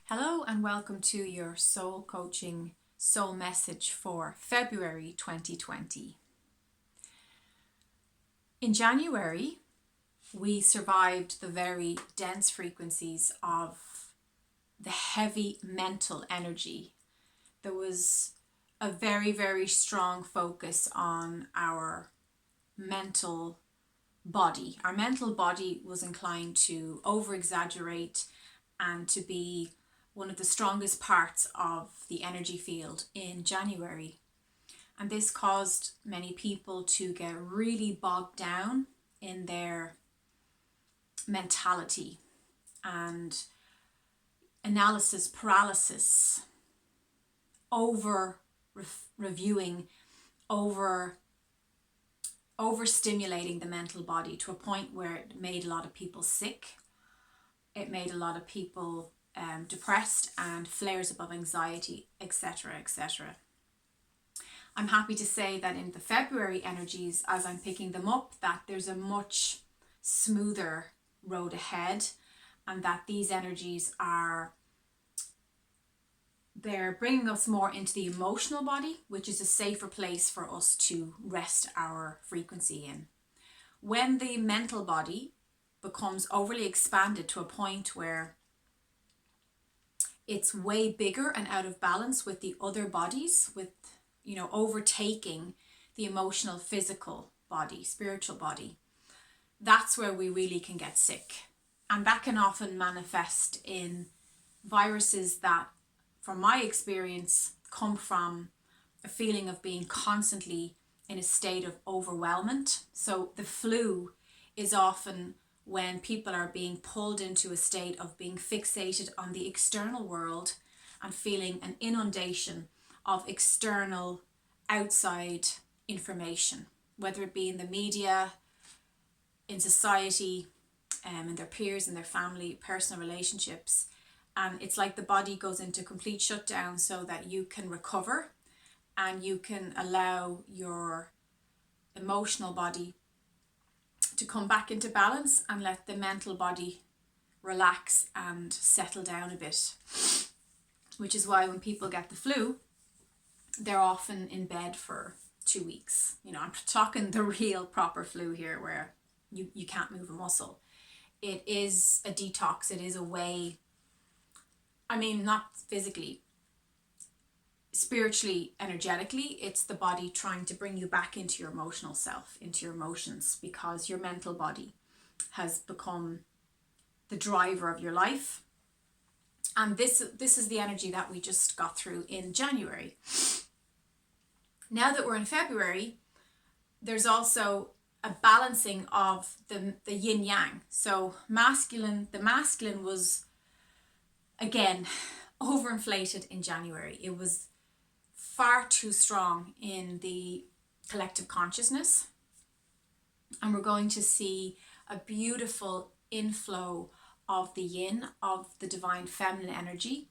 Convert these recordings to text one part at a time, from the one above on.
Hello and welcome to your soul coaching soul message for February 2020. In January, we survived the very dense frequencies of the heavy mental energy. There was a very, very strong focus on our mental body. Our mental body was inclined to over-exaggerate and to be one of the strongest parts of the energy field in January. And this caused many people to get really bogged down in their mentality and analysis paralysis, over reviewing, overstimulating the mental body to a point where it made a lot of people sick. It made a lot of people depressed and flares above anxiety, etc., etc. I'm happy to say that in the February energies, as I'm picking them up, that there's a much smoother road ahead, and that these energies they're bringing us more into the emotional body, which is a safer place for us to rest our frequency in. When the mental body becomes overly expanded to a point where it's way bigger and out of balance with the other bodies, with overtaking the emotional, physical body, spiritual body, that's where we really can get sick. And that can often manifest in viruses that, from my experience, come from a feeling of being constantly in a state of overwhelmment. So the flu is often when people are being pulled into a state of being fixated on the external world and feeling an inundation of external, outside information, whether it be in the media, in society, in their peers, in their family, personal relationships. And it's like the body goes into complete shutdown so that you can recover and you can allow your emotional body to come back into balance and let the mental body relax and settle down a bit. Which is why when people get the flu, they're often in bed for 2 weeks. I'm talking the real proper flu here where you can't move a muscle. It is a detox. It is a way, not physically, spiritually, energetically, it's the body trying to bring you back into your emotional self, into your emotions, because your mental body has become the driver of your life. And this is the energy that we just got through in January. Now that we're in February, there's also a balancing of the yin yang. So the masculine was, again, overinflated in January. It was far too strong in the collective consciousness. And we're going to see a beautiful inflow of the yin, of the divine feminine energy,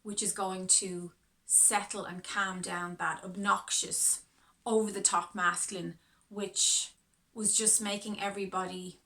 which is going to settle and calm down that obnoxious, over the top masculine, which was just making everybody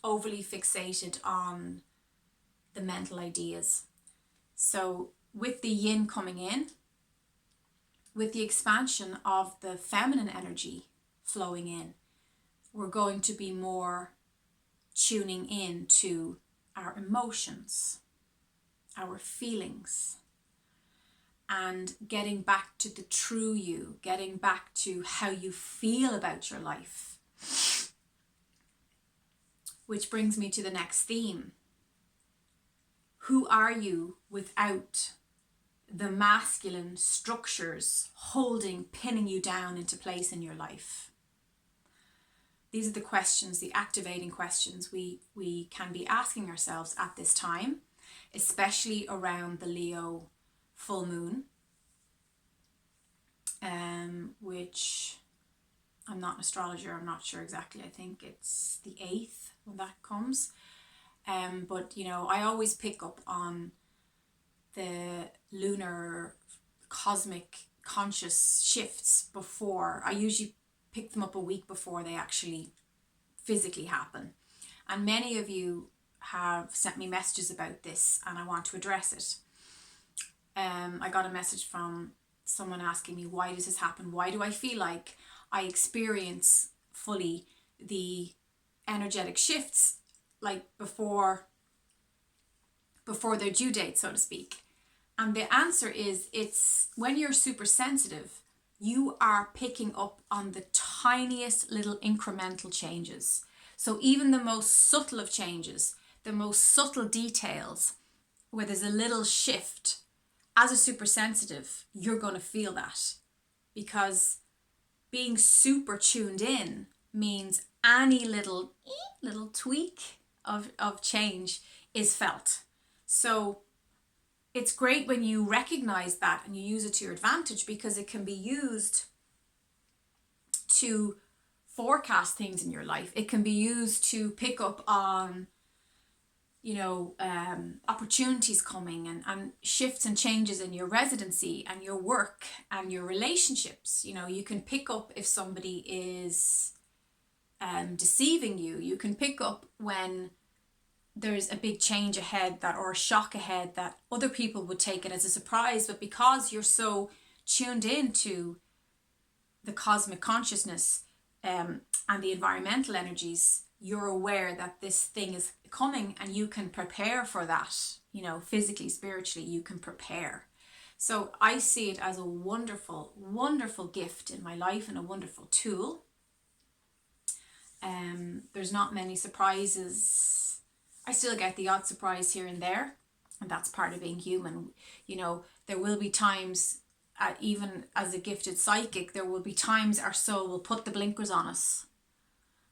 overly fixated on the mental ideas. So with the yin coming in, with the expansion of the feminine energy flowing in, we're going to be more tuning in to our emotions, our feelings, and getting back to the true you, getting back to how you feel about your life. Which brings me to the next theme. Who are you without the masculine structures pinning you down into place in your life? These are the questions, the activating questions we can be asking ourselves at this time, especially around the Leo full moon, which I'm not an astrologer, I'm not sure exactly, I think it's the 8th when that comes. But I always pick up on the lunar cosmic conscious shifts before. I usually pick them up a week before they actually physically happen. And many of you have sent me messages about this, and I want to address it. I got a message from someone asking me, why does this happen? Why do I feel like I experience fully the energetic shifts like before their due date, so to speak? And the answer is, it's when you're super sensitive, you are picking up on the tiniest little incremental changes. So even the most subtle of changes, the most subtle details, where there's a little shift, as a super sensitive, you're going to feel that, because being super tuned in means any little tweak of change is felt. So it's great when you recognize that and you use it to your advantage, because it can be used to forecast things in your life. It can be used to pick up on, opportunities coming, and shifts and changes in your residency and your work and your relationships. You can pick up if somebody is deceiving you. You can pick up when there's a big change ahead, or a shock ahead, that other people would take it as a surprise. But because you're so tuned in to the cosmic consciousness and the environmental energies, you're aware that this thing is coming, and you can prepare for that. Physically, spiritually, you can prepare. So I see it as a wonderful, wonderful gift in my life, and a wonderful tool. There's not many surprises. I still get the odd surprise here and there, and that's part of being human. There will be times, even as a gifted psychic, there will be times our soul will put the blinkers on us.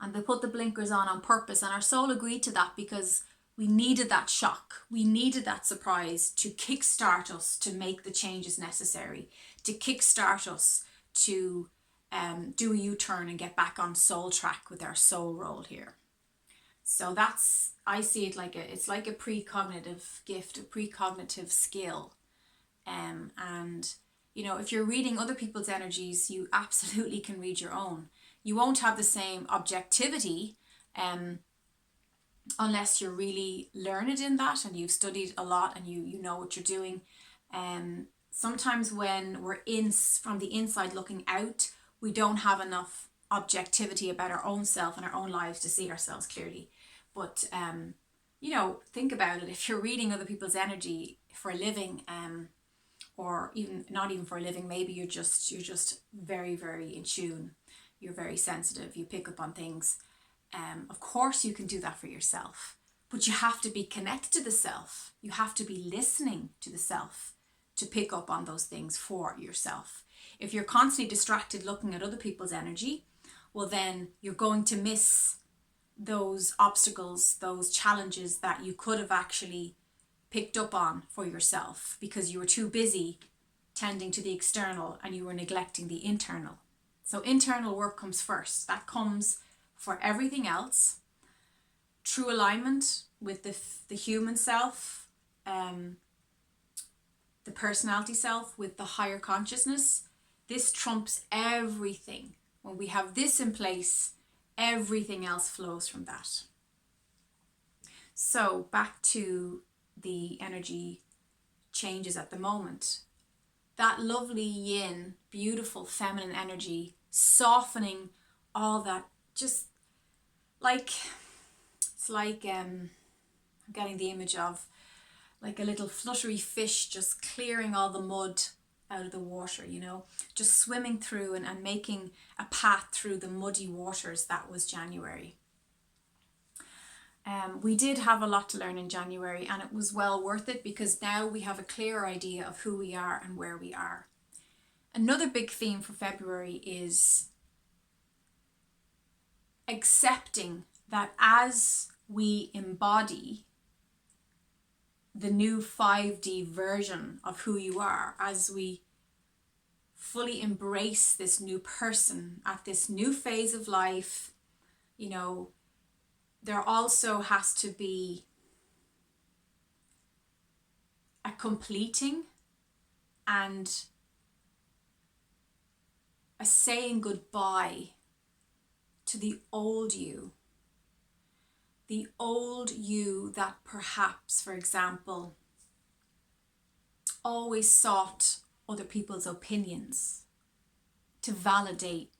And they put the blinkers on purpose, and our soul agreed to that because we needed that shock. We needed that surprise to kickstart us to make the changes necessary, to kickstart us to do a U-turn and get back on soul track with our soul role here. So I see it it's like a precognitive gift, a precognitive skill. And if you're reading other people's energies, you absolutely can read your own. You won't have the same objectivity unless you're really learned in that, and you've studied a lot, and you know what you're doing. Sometimes when we're from the inside looking out, we don't have enough objectivity about our own self and our own lives to see ourselves clearly. But think about it. If you're reading other people's energy for a living, or even not even for a living, maybe you're just very, very in tune. You're very sensitive. You pick up on things. Of course, you can do that for yourself, but you have to be connected to the self. You have to be listening to the self to pick up on those things for yourself. If you're constantly distracted looking at other people's energy, well, then you're going to miss those obstacles, those challenges that you could have actually picked up on for yourself, because you were too busy tending to the external and you were neglecting the internal. So internal work comes first. That comes for everything else. True alignment with the human self, the personality self, with the higher consciousness. This trumps everything. When we have this in place, everything else flows from that. So back to the energy changes at the moment. That lovely yin, beautiful feminine energy, softening all that, just I'm getting the image of like a little fluttery fish just clearing all the mud out of the water, just swimming through and making a path through the muddy waters. That was January. We did have a lot to learn in January, and it was well worth it, because now we have a clearer idea of who we are and where we are. Another big theme for February is accepting that as we embody the new 5D version of who you are, as we fully embrace this new person at this new phase of life, there also has to be a completing and a saying goodbye to the old you. the old you that perhaps, for example, always sought other people's opinions to validate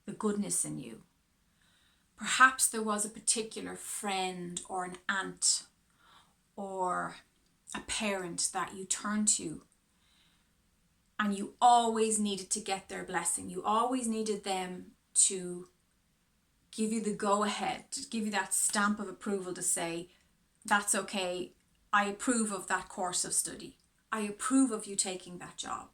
the goodness in you. Perhaps there was a particular friend or an aunt or a parent that you turned to, and you always needed to get their blessing. You always needed them to give you the go-ahead, to give you that stamp of approval to say, that's okay, I approve of that course of study. I approve of you taking that job.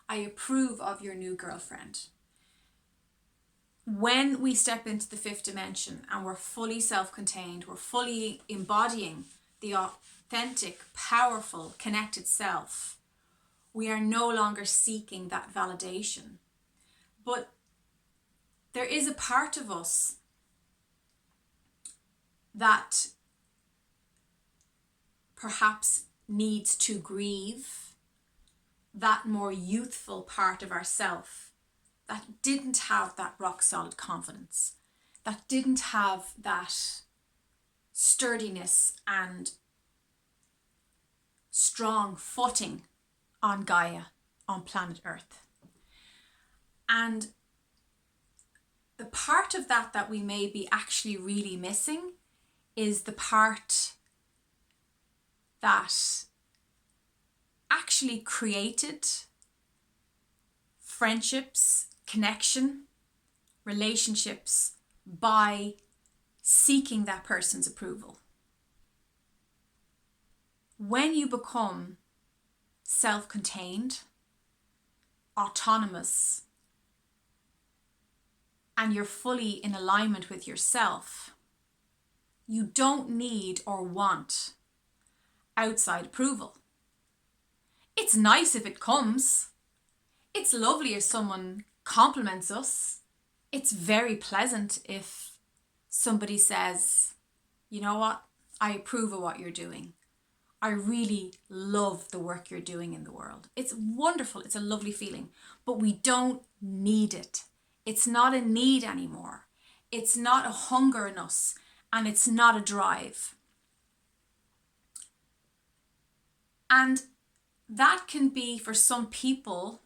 I approve of your new girlfriend. When we step into the fifth dimension and we're fully self-contained, we're fully embodying the authentic, powerful, connected self, we are no longer seeking that validation. But there is a part of us that perhaps needs to grieve that more youthful part of ourself that didn't have that rock solid confidence, that didn't have that sturdiness and strong footing on Gaia, on planet Earth. And the part of that we may be actually really missing is the part that actually created friendships, connection, relationships by seeking that person's approval. When you become self-contained, autonomous, and you're fully in alignment with yourself, you don't need or want outside approval. It's nice if it comes. It's lovely if someone compliments us. It's very pleasant if somebody says, you know what, I approve of what you're doing. I really love the work you're doing in the world. It's wonderful. It's a lovely feeling, but we don't need it. It's not a need anymore. It's not a hunger in us, and it's not a drive. And that can be, for some people,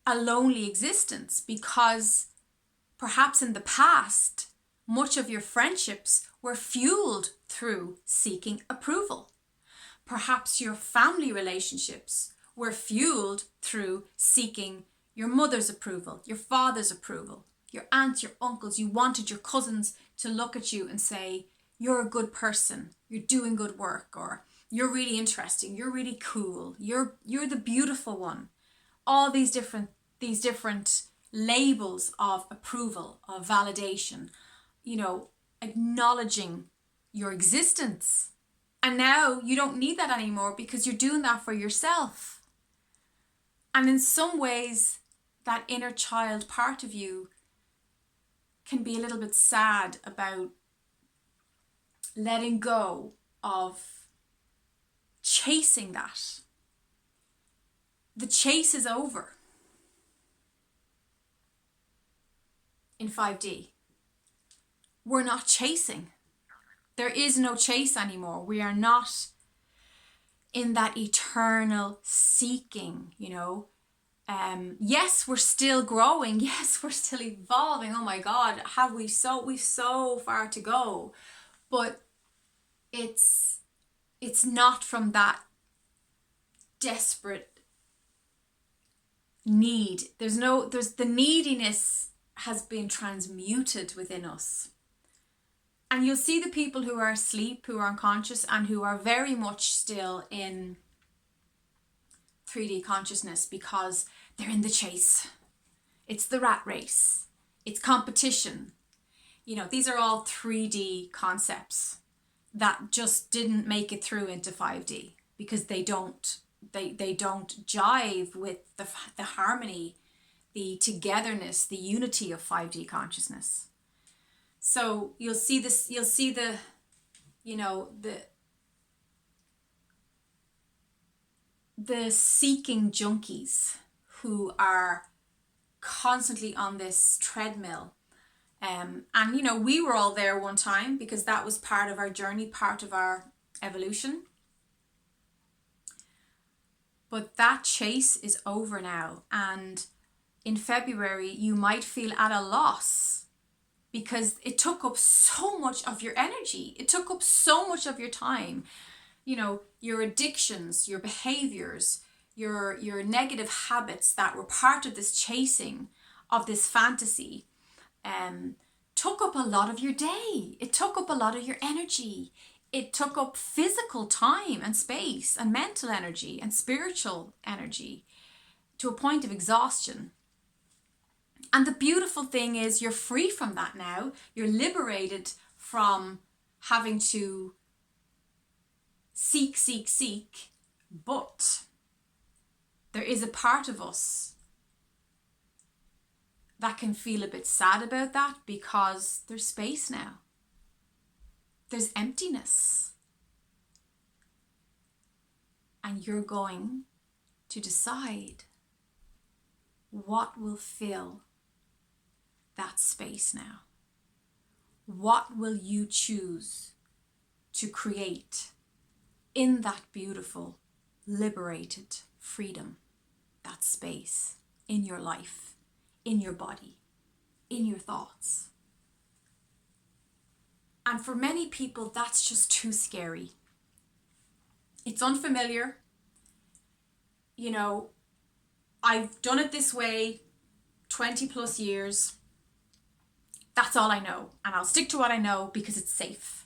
a lonely existence, because perhaps in the past, much of your friendships were fueled through seeking approval. Perhaps your family relationships were fueled through seeking your mother's approval, your father's approval, your aunts, your uncles. You wanted your cousins to look at you and say, you're a good person, you're doing good work, or you're really interesting, you're really cool, you're the beautiful one. All these different labels of approval, of validation, acknowledging your existence. And now you don't need that anymore because you're doing that for yourself. And in some ways, that inner child part of you can be a little bit sad about letting go of chasing that. The chase is over in 5D. We're not chasing. There is no chase anymore. We are not in that eternal seeking, Yes, we're still growing. Yes, we're still evolving. Oh my God, we've so far to go. But it's not from that desperate need. There's the neediness has been transmuted within us. And you'll see the people who are asleep, who are unconscious, and who are very much still in 3D consciousness because they're in the chase. It's the rat race. It's competition. These are all 3D concepts that just didn't make it through into 5D because they don't jive with the harmony, the togetherness, the unity of 5D consciousness. So you'll see the seeking junkies who are constantly on this treadmill, And, you know, we were all there one time because that was part of our journey, part of our evolution. But that chase is over now. And in February, you might feel at a loss because it took up so much of your energy. It took up so much of your time. You know, your addictions, your behaviors, your negative habits that were part of this chasing of this fantasy took up a lot of your day. It took up a lot of your energy. It took up physical time and space and mental energy and spiritual energy to a point of exhaustion. And the beautiful thing is you're free from that now. You're liberated from having to seek. But there is a part of us that can feel a bit sad about that because there's space now. There's emptiness. And you're going to decide what will fill that space now. What will you choose to create in that beautiful, liberated freedom, that space in your life, in your body, in your thoughts? And for many people, that's just too scary. It's unfamiliar. You know, I've done it this way 20 plus years. That's all I know. And I'll stick to what I know because it's safe.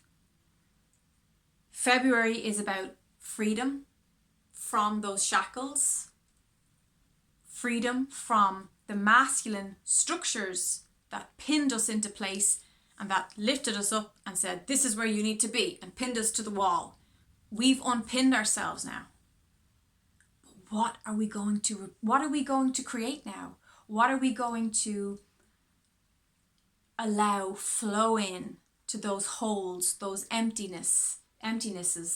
February is about freedom from those shackles. Freedom from the masculine structures that pinned us into place and that lifted us up and said, this is where you need to be, and pinned us to the wall. We've unpinned ourselves now. But what are we going to create now? What are we going to allow flow in to those holes, those emptinesses,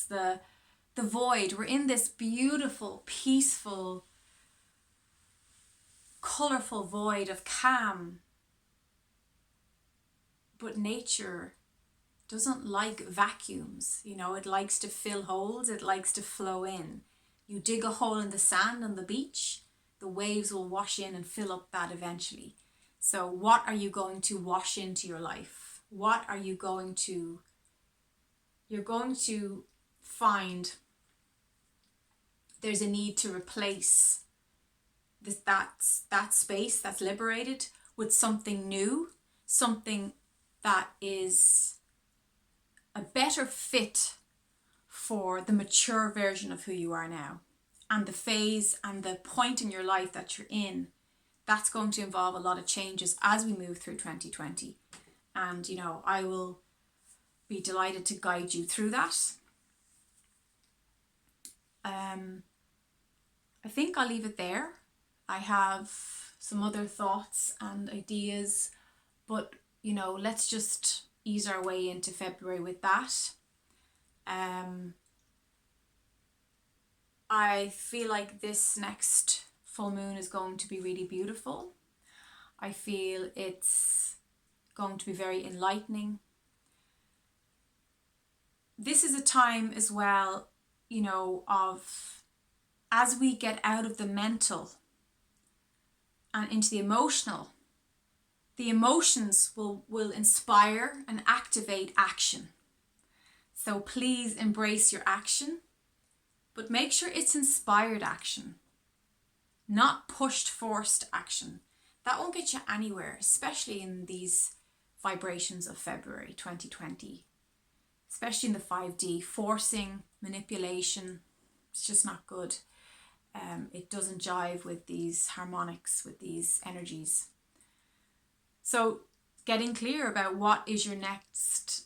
the void? We're in this beautiful, peaceful, colorful void of calm. But nature doesn't like vacuums. You know, it likes to fill holes. It likes to flow in. You dig a hole in the sand on the beach, the waves will wash in and fill up that eventually. So what are you going to wash into your life? What are you going to... You're going to find there's a need to replace that space that's liberated with something new, something that is a better fit for the mature version of who you are now, and the phase and the point in your life that you're in. That's going to involve a lot of changes as we move through 2020. And, you know, I will be delighted to guide you through that. I think I'll leave it there. I have some other thoughts and ideas, but, you know, let's just ease our way into February with that. I feel like this next full moon is going to be really beautiful. I feel it's going to be very enlightening. This is a time as well, you know, of as we get out of the mental and into the emotional, the emotions will inspire and activate action. So please embrace your action, but make sure it's inspired action, not pushed, forced action. That won't get you anywhere, especially in these vibrations of February 2020, especially in the 5D. Forcing, manipulation, it's just not good. It doesn't jive with these harmonics, with these energies. So getting clear about what is your next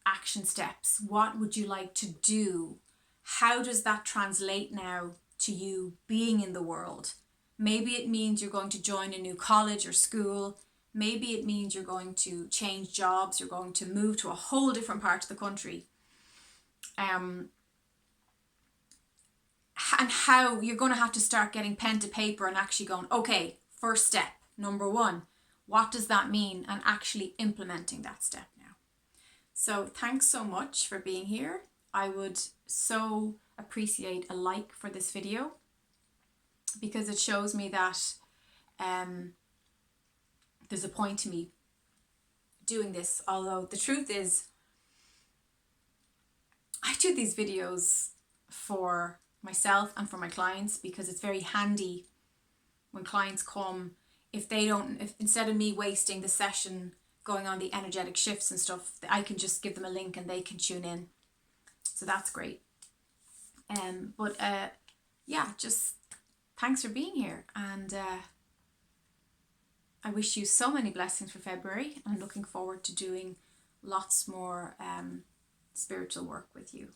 action steps. What would you like to do? How does that translate now to you being in the world? Maybe it means you're going to join a new college or school. Maybe it means you're going to change jobs. You're going to move to a whole different part of the country. And how you're going to have to start getting pen to paper and actually going, okay, first step, number one, what does that mean, and actually implementing that step now. So thanks so much for being here. I would so appreciate a like for this video, because it shows me that there's a point to me doing this. Although the truth is, I do these videos for myself and for my clients, because it's very handy when clients come, if instead of me wasting the session going on the energetic shifts and stuff, I can just give them a link and they can tune in. So that's great. But yeah, just thanks for being here, and I wish you so many blessings for February. I'm looking forward to doing lots more spiritual work with you.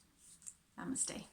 Namaste.